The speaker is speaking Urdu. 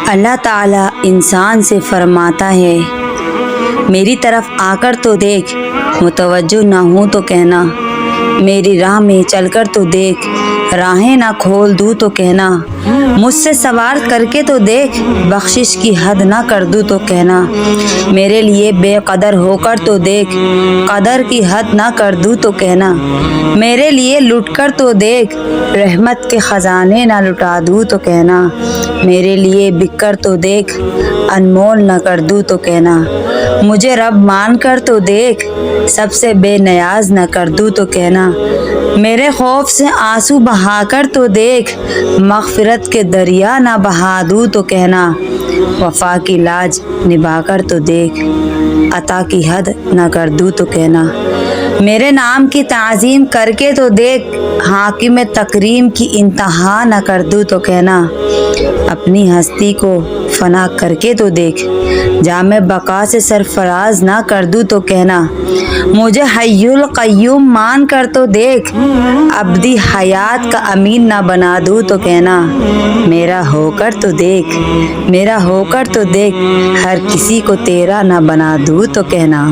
اللہ تعالیٰ انسان سے فرماتا ہے، میری طرف آ کر تو دیکھ، متوجہ نہ ہوں تو کہنا، میری راہ میں چل کر تو دیکھ، راہیں نہ کھول دوں تو کہنا، مجھ سے سوال کر کے تو دیکھ، بخشش کی حد نہ کر دوں تو کہنا، میرے لیے بے قدر ہو کر تو دیکھ، قدر کی حد نہ کر دوں تو کہنا، میرے لیے لٹ کر تو دیکھ، رحمت کے خزانے نہ لٹا دوں تو کہنا، میرے لیے بک کر تو دیکھ، انمول نہ کر دوں تو کہنا، مجھے رب مان کر تو دیکھ، سب سے بے نیاز نہ کر دوں تو کہنا، میرے خوف سے آنسو بہا کر تو دیکھ، مغفرت کے دریا نہ بہا دوں تو کہنا، وفا کی لاج نبھا کر تو دیکھ، عطا کی حد نہ کر دوں تو کہنا، میرے نام کی تعظیم کر کے تو دیکھ، حاکم تکریم کی انتہا نہ کر دوں تو کہنا، اپنی ہستی کو فنا کر کے تو دیکھ، جام بقا سے سرفراز نہ کر دوں تو کہنا، مجھے حی القیوم مان کر تو دیکھ، ابدی حیات کا امین نہ بنا دوں تو کہنا، میرا ہو کر تو دیکھ، میرا ہو کر تو دیکھ، ہر کسی کو تیرا نہ بنا دوں تو کہنا۔